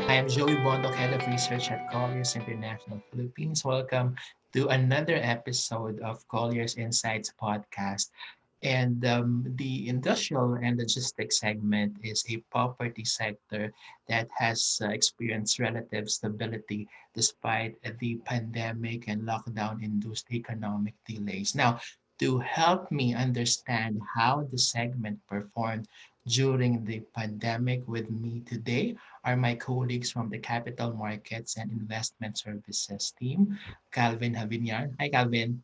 I am Joey Bondoc, Head of Research at Colliers International Philippines. Welcome to another episode of Colliers Insights podcast. And the industrial and logistics segment is a property sector that has experienced relative stability despite the pandemic and lockdown induced economic delays. Now, to help me understand how the segment performed during the pandemic with me today are my colleagues from the Capital Markets and Investment Services team, Calvin Javiniar. Hi, Calvin.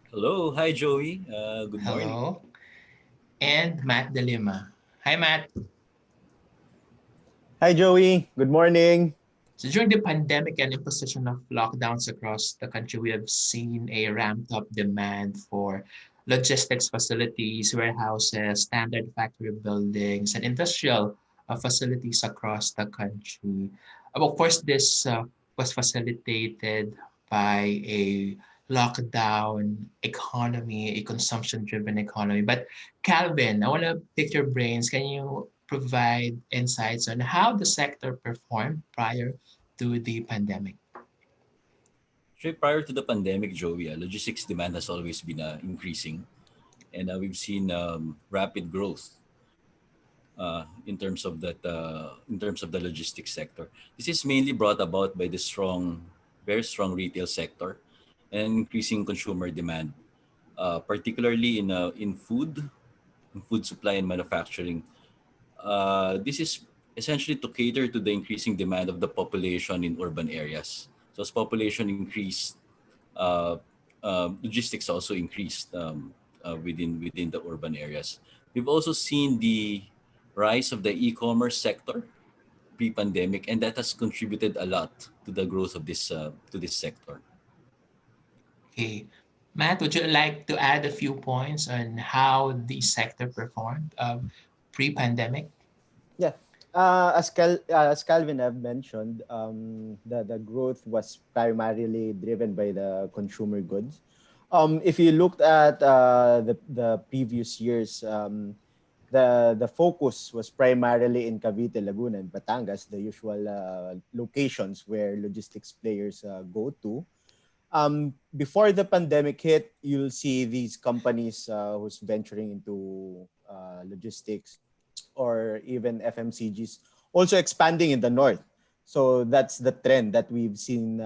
Hello, hi Joey. Good morning. Hello. And Matt Delima. Hi, Matt. Hi, Joey. Good morning. So during the pandemic and imposition of lockdowns across the country, we have seen a ramped up demand for logistics facilities, warehouses, standard factory buildings, and industrial facilities across the country. Of course, this was facilitated by a lockdown economy, a consumption-driven economy. But Calvin, I want to pick your brains. Can you provide insights on how the sector performed prior to the pandemic? Actually, prior to the pandemic, Joey, logistics demand has always been increasing, and we've seen rapid growth in terms of the logistics sector. This is mainly brought about by the very strong retail sector, and increasing consumer demand, particularly in food supply and manufacturing. This is essentially to cater to the increasing demand of the population in urban areas. So as population increased, uh, logistics also increased within the urban areas. We've also seen the rise of the e-commerce sector pre-pandemic, and that has contributed a lot to the growth of this sector. Okay. Matt, would you like to add a few points on how the sector performed pre-pandemic? Yeah. As Calvin have mentioned, the growth was primarily driven by the consumer goods. If you looked at the previous years, the focus was primarily in Cavite, Laguna, and Batangas, the usual locations where logistics players go to. Before the pandemic hit, you'll see these companies who's venturing into logistics or even FMCGs also expanding in the north. So that's the trend that we've seen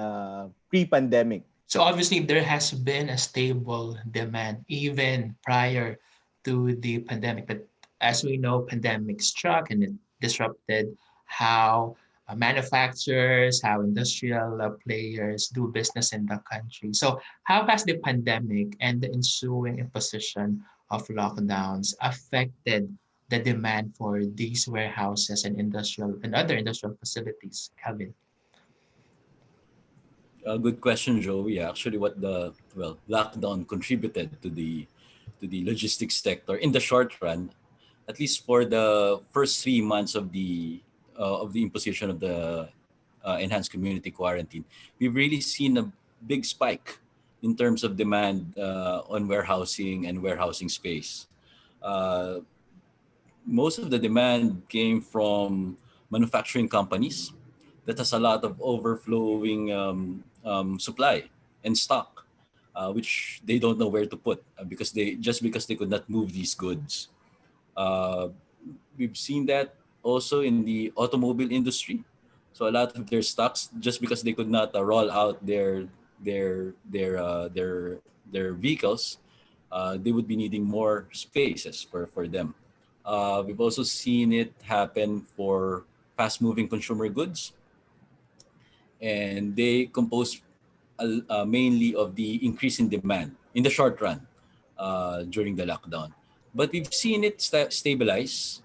pre-pandemic. So obviously there has been a stable demand even prior to the pandemic. But as we know, pandemic struck and it disrupted how manufacturers, how industrial players do business in the country. So how has the pandemic and the ensuing imposition of lockdowns affected the demand for these warehouses and industrial and other industrial facilities, Calvin? Good question, Joey. Actually, what the lockdown contributed to the logistics sector in the short run, at least for the first 3 months of the imposition of the enhanced community quarantine, we've really seen a big spike in terms of demand on warehousing and warehousing space. Uh, Most of the demand came from manufacturing companies that has a lot of overflowing supply and stock, which they don't know where to put because they could not move these goods. Uh, we've seen that also in the automobile industry. So a lot of their stocks, just because they could not roll out their vehicles, they would be needing more spaces for them. We've also seen it happen for fast-moving consumer goods, and they compose mainly of the increase in demand in the short run during the lockdown. But we've seen it stabilize,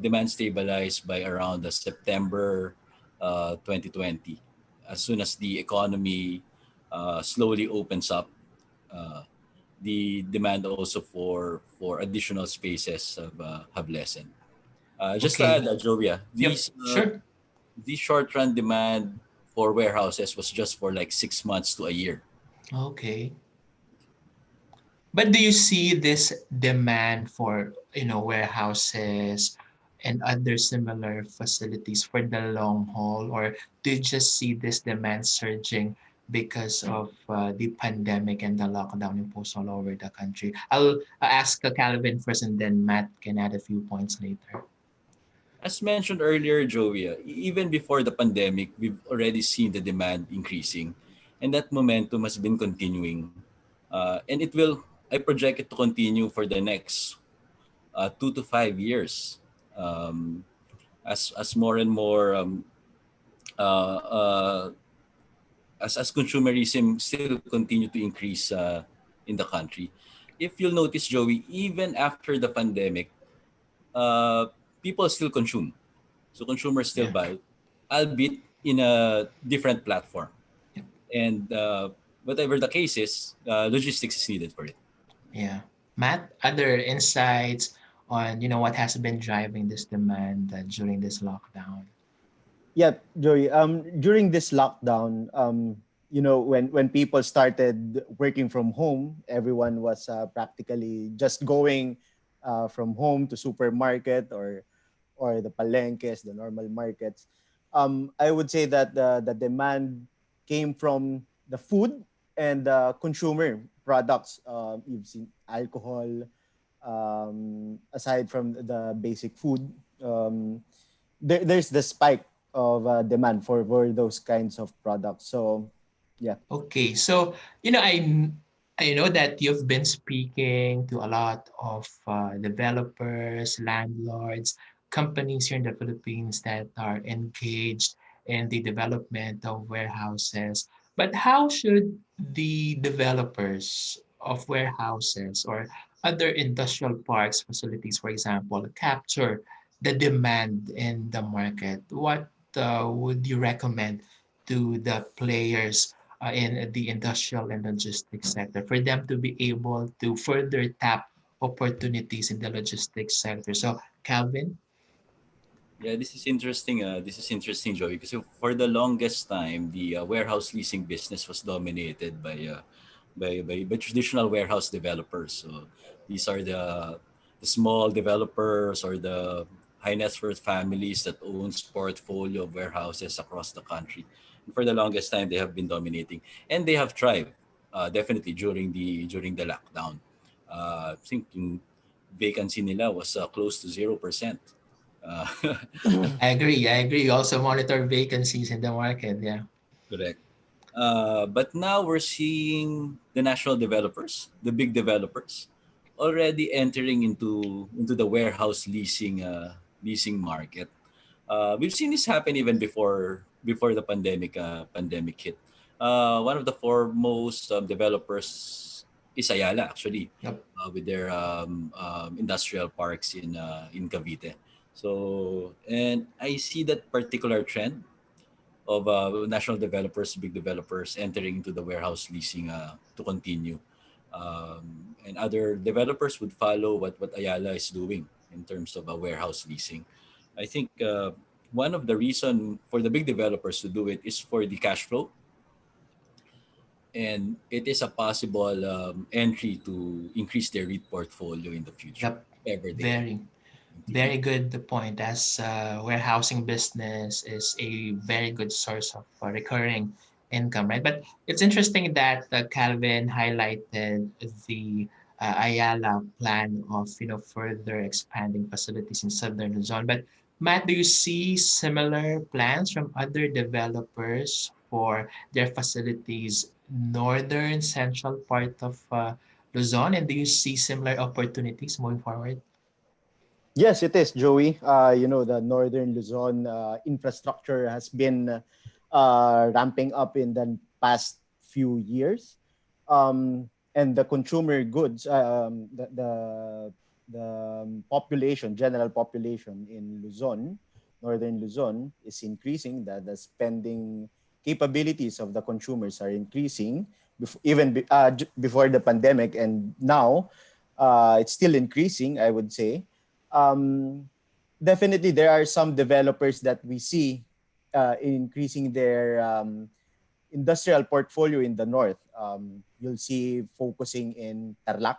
demand stabilize by around the September 2020. As soon as the economy slowly opens up, uh, the demand also for additional spaces have lessened. Just to Okay. add, Jovia, Yep. Sure. these short run demand for warehouses was just for like 6 months to a year. Okay. But do you see this demand for, warehouses and other similar facilities for the long haul, or do you just see this demand surging because of the pandemic and the lockdown imposed all over the country? I'll ask Calvin first, and then Matt can add a few points later. As mentioned earlier, Joey, even before the pandemic, we've already seen the demand increasing, and that momentum has been continuing. And it will, I project it to continue for the next 2 to 5 years, um, as more and more uh, uh, as consumerism still continue to increase in the country. If you'll notice, Joey, even after the pandemic, uh, people still consume. So consumers still Yeah. buy, albeit in a different platform. Yep. And whatever the case is, logistics is needed for it. Yeah. Matt, other insights on what has been driving this demand during this lockdown? Yeah, Joey. During this lockdown, when people started working from home, everyone was practically just going from home to supermarket or the palenques, the normal markets. I would say that the demand came from the food and consumer products. You've seen alcohol, aside from the basic food. There's the spike of demand for those kinds of products. So, yeah. Okay, so I know that you've been speaking to a lot of developers, landlords, companies here in the Philippines that are engaged in the development of warehouses. But how should the developers of warehouses or other industrial parks facilities, for example, capture the demand in the market? What would you recommend to the players in the industrial and logistics sector for them to be able to further tap opportunities in the logistics sector? So, Calvin? Yeah, this is interesting. This is interesting, Joey, because for the longest time, the warehouse leasing business was dominated by traditional warehouse developers. So these are the small developers or the high net worth families that owns portfolio of warehouses across the country. And for the longest time, they have been dominating, and they have thrived definitely during the lockdown. I think yung vacancy nila was close to 0%. Uh, I agree. I agree. You also monitor vacancies in the market. Yeah. Correct. But now we're seeing the national developers, the big developers, already entering into the warehouse leasing market. We've seen this happen even before the pandemic hit. One of the foremost developers is Ayala, actually, Yep. with their industrial parks in Cavite. So, and I see that particular trend of national developers, big developers entering into the warehouse leasing to continue. And other developers would follow what Ayala is doing in terms of warehouse leasing. I think one of the reason for the big developers to do it is for the cash flow, and it is a possible entry to increase their REIT portfolio in the future, Yep. if ever they can Very, continue. very good point. As warehousing business is a very good source of recurring income, right? But it's interesting that Calvin highlighted the Ayala plan of further expanding facilities in Southern Luzon. But Matt, do you see similar plans from other developers for their facilities northern central part of Luzon? And do you see similar opportunities moving forward? Yes, it is, Joey. The Northern Luzon infrastructure has been ramping up in the past few years. And the consumer goods, the population, general population in Luzon, Northern Luzon, is increasing. The spending capabilities of the consumers are increasing, before the pandemic, and now it's still increasing, I would say. um, Definitely there are some developers that we see increasing their industrial portfolio in the north. You'll see focusing in Tarlac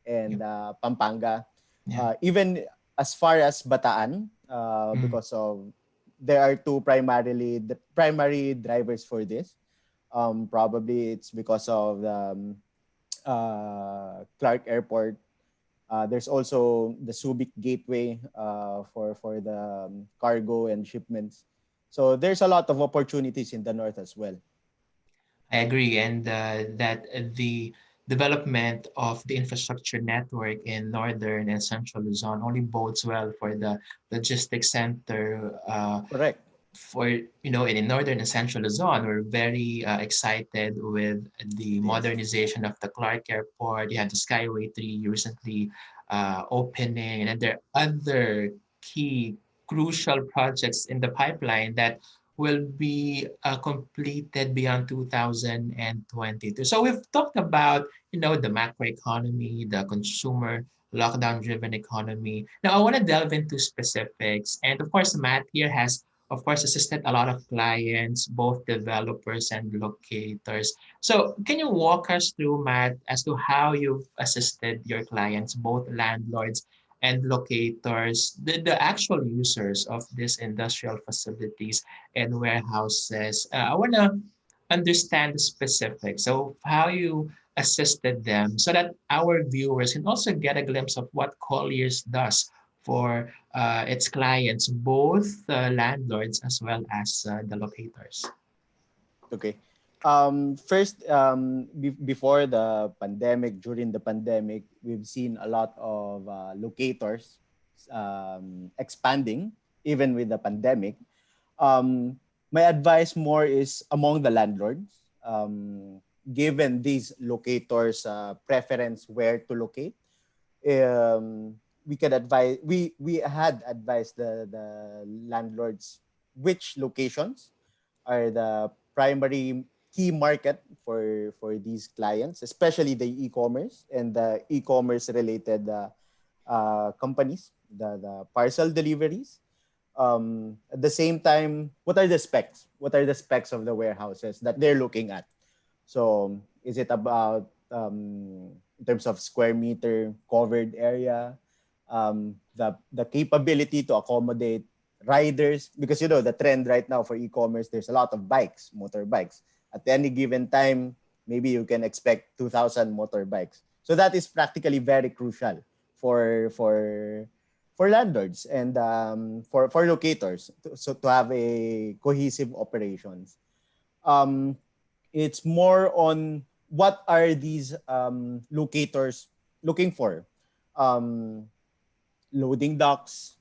and Yep. Pampanga, Yeah. even as far as Bataan. Mm. because of there are two primarily the primary drivers for this. Probably it's because of the Clark Airport. There's also the Subic Gateway for the cargo and shipments. So there's a lot of opportunities in the north as well. I agree, and that the development of the infrastructure network in northern and central Luzon only bodes well for the logistics center. Correct. For in northern and central Luzon, we're very excited with the Yes. modernization of the Clark Airport. You have the Skyway 3 recently opening, and there are other key crucial projects in the pipeline that will be completed beyond 2022. So we've talked about the macroeconomy, the consumer lockdown-driven economy. Now I want to delve into specifics, and of course, Matt here has of course, assisted a lot of clients, both developers and locators. So, can you walk us through, Matt, as to how you've assisted your clients, both landlords and locators, the actual users of these industrial facilities and warehouses? I want to understand the specifics of how you assisted them so that our viewers can also get a glimpse of what Colliers does for its clients, both landlords as well as the locators. Okay. First, before the pandemic, during the pandemic, we've seen a lot of locators expanding, even with the pandemic. Um, my advice more is among the landlords, given these locators' preference where to locate. We could advise we had advised the landlords which locations are the primary key market for these clients, especially the e-commerce and the e-commerce related companies, the parcel deliveries. At the same time, what are the specs? What are the specs of the warehouses that they're looking at? So is it about in terms of square meter covered area, the capability to accommodate riders, because the trend right now for e-commerce, there's a lot of bikes, motorbikes. At any given time, maybe you can expect 2,000 motorbikes. So that is practically very crucial for for for landlords and for locators to have a cohesive operations. Um, it's more on what are these locators looking for. Um, Loading docks,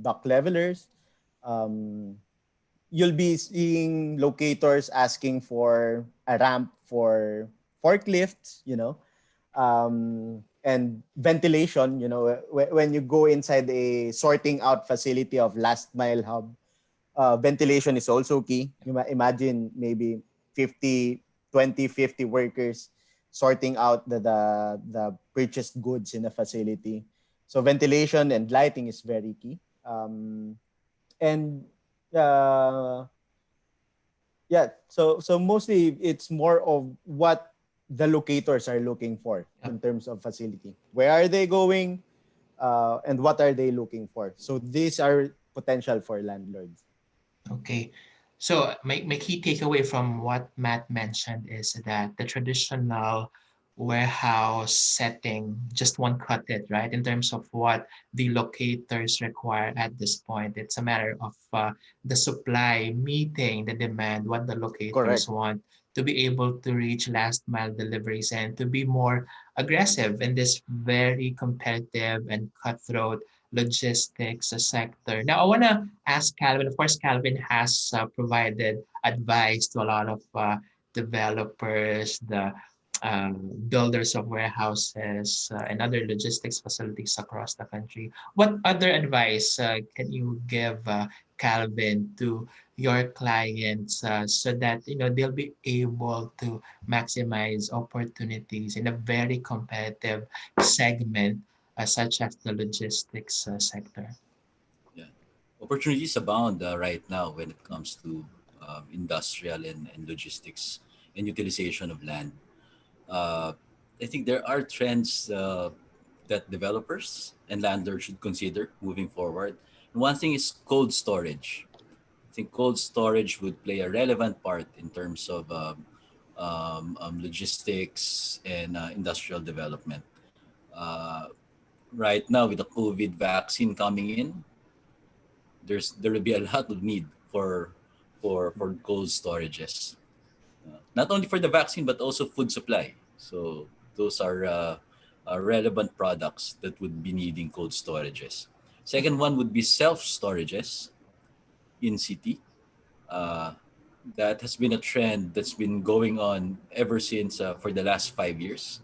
dock levelers. Um, you'll be seeing locators asking for a ramp for forklifts, and ventilation. When you go inside a sorting out facility of last mile hub, ventilation is also key. Imagine maybe 50, 20, 50 workers sorting out the purchased goods in the facility. So ventilation and lighting is very key. And uh, yeah, so mostly it's more of what the locators are looking for Yep. in terms of facility. Where are they going, and what are they looking for? So these are potential for landlords. Okay. So my key takeaway from what Matt mentioned is that the traditional warehouse setting just won't cut it, right? In terms of what the locators require at this point, it's a matter of the supply meeting the demand, what the locators Correct. want to be able to reach last mile deliveries and to be more aggressive in this very competitive and cutthroat logistics sector. Now, I want to ask Calvin. Of course, Calvin has provided advice to a lot of developers, the builders of warehouses, and other logistics facilities across the country. What other advice can you give, Calvin, to your clients so that they'll be able to maximize opportunities in a very competitive segment such as the logistics sector? Yeah. Opportunities abound right now when it comes to industrial and logistics and utilization of land. Uh, I think there are trends that developers and landlords should consider moving forward. And one thing is cold storage. I think cold storage would play a relevant part in terms of logistics and industrial development. Uh, right now, with the COVID vaccine coming in, there will be a lot of need for Mhm. cold storages, not only for the vaccine but also food supply. So those are relevant products that would be needing cold storages. Second one would be self storages in city. Uh, that has been a trend that's been going on ever since for the last 5 years.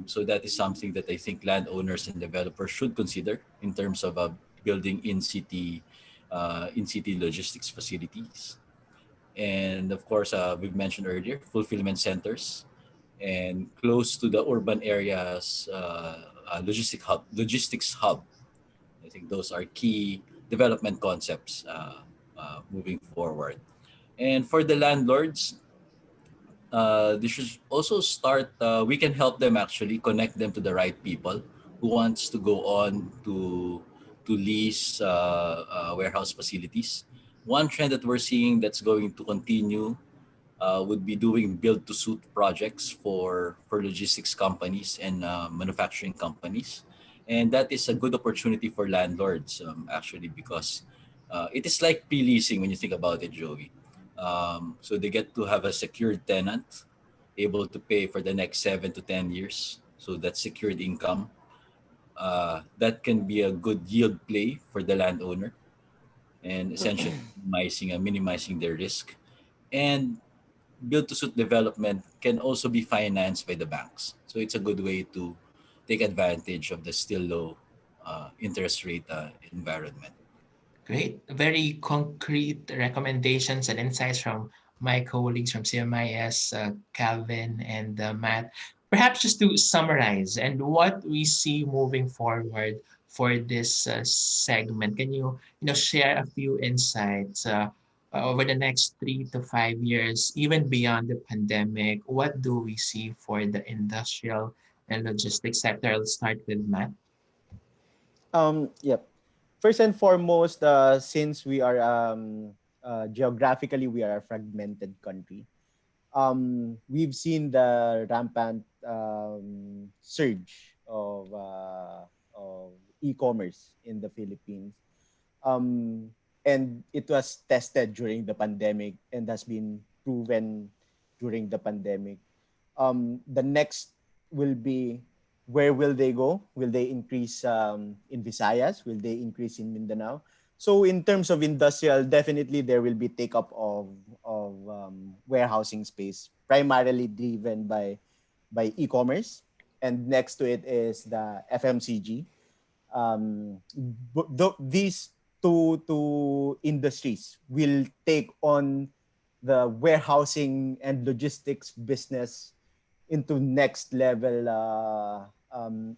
So that is something that I think landowners and developers should consider in terms of building in city logistics facilities. And of course, we've mentioned earlier fulfillment centers and close to the urban areas, logistics hub. I think those are key development concepts moving forward. And for the landlords, they should also start. We can help them actually connect them to the right people who wants to go on to lease warehouse facilities. One trend that we're seeing that's going to continue would be doing build to suit projects for logistics companies and manufacturing companies, and that is a good opportunity for landlords actually, because it is like pre-leasing when you think about it, Joey. So they get to have a secured tenant able to pay for the next 7 to 10 years, so that's secured income. That can be a good yield play for the landowner, and essentially minimizing their risk. And build to suit development can also be financed by the banks. So it's a good way to take advantage of the still low interest rate environment. Great. Very concrete recommendations and insights from my colleagues from CMIS, Calvin and Matt. Perhaps just to summarize and what we see moving forward for this segment, can you share a few insights over the next 3 to 5 years, even beyond the pandemic? What do we see for the industrial and logistics sector? I'll start with Matt. Yep. First and foremost, since we are geographically we are a fragmented country, we've seen the rampant surge of e-commerce in the Philippines. Um, and it was tested during the pandemic and has been proven during the pandemic. The next will be, where will they go? Will they increase in Visayas? Will they increase in Mindanao? So in terms of industrial, definitely there will be take up of warehousing space, primarily driven by e-commerce, and next to it is the FMCG. These two industries will take on the warehousing and logistics business into next level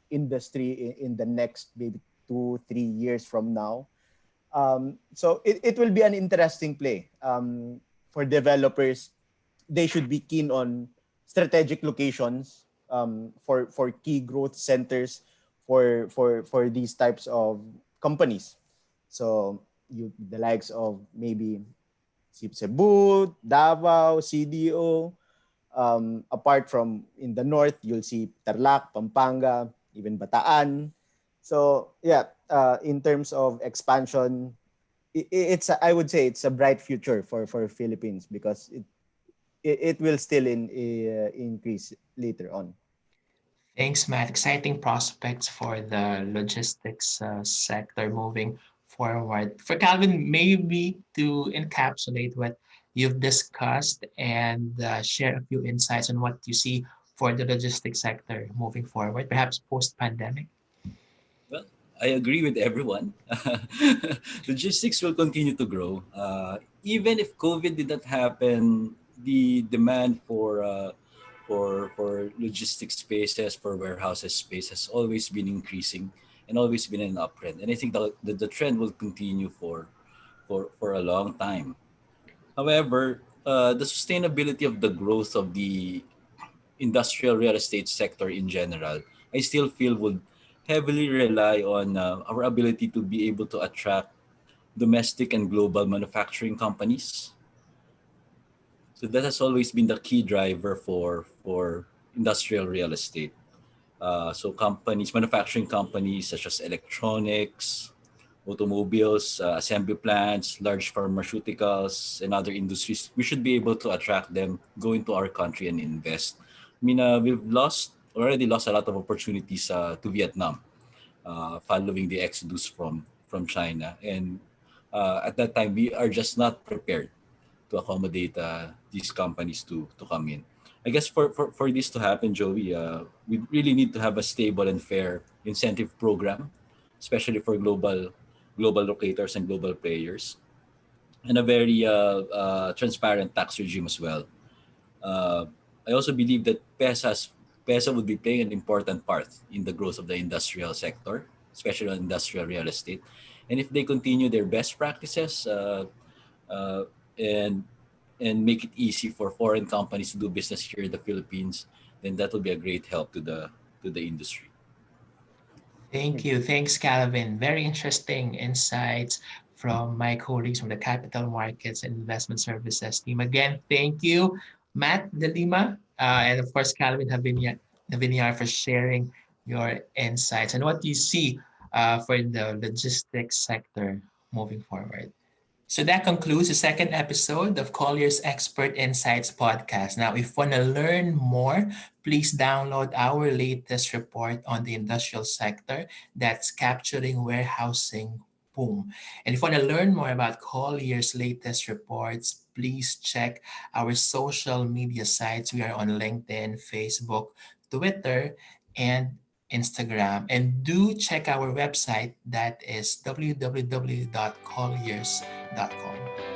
industry in the next maybe 2 3 years from now. So it will be an interesting play for developers. They should be keen on strategic locations for key growth centers for these types of companies. So the likes of maybe Cebu, Davao, CDO. Apart from in the north, you'll see Tarlac, Pampanga, even Bataan. So yeah, in terms of expansion, it's I would say it's a bright future for Philippines because it will still increase later on. Thanks, Matt. Exciting prospects for the logistics sector moving forward. For Calvin, maybe to encapsulate what you've discussed and share a few insights on what you see for the logistics sector moving forward, perhaps post-pandemic. Well, I agree with everyone. Logistics will continue to grow. Even if COVID did not happen, the demand for logistics spaces, for warehouses space has always been increasing and always been an uptrend. And I think the trend will continue for a long time. However, the sustainability of the growth of the industrial real estate sector in general, I still feel heavily rely on our ability to be able to attract domestic and global manufacturing companies. So that has always been the key driver for industrial real estate. So companies, manufacturing companies such as electronics, automobiles, assembly plants, large pharmaceuticals, and other industries, we should be able to attract them, go into our country and invest. I mean, we've already lost a lot of opportunities to Vietnam following the exodus from China. And at that time, we are just not prepared to accommodate these companies to come in. I guess for this to happen, Joey, we really need to have a stable and fair incentive program, especially for global locators and global players, and a very transparent tax regime as well. Uh, I also believe that PESA would be playing an important part in the growth of the industrial sector, especially on industrial real estate. And if they continue their best practices uh, and make it easy for foreign companies to do business here in the Philippines, then that will be a great help to the industry. Thank you. Thanks, Calvin. Very interesting insights from my colleagues from the Capital Markets and Investment Services team. Again, thank you, Matt Delima, and of course, Calvin Javiniar for sharing your insights and what you see for the logistics sector moving forward. So that concludes the second episode of Colliers Expert Insights podcast. Now, if you want to learn more, please download our latest report on the industrial sector that's capturing warehousing boom. And if you want to learn more about Collier's latest reports, please check our social media sites. We are on LinkedIn, Facebook, Twitter, and Instagram. And do check our website that is www.colliers.com.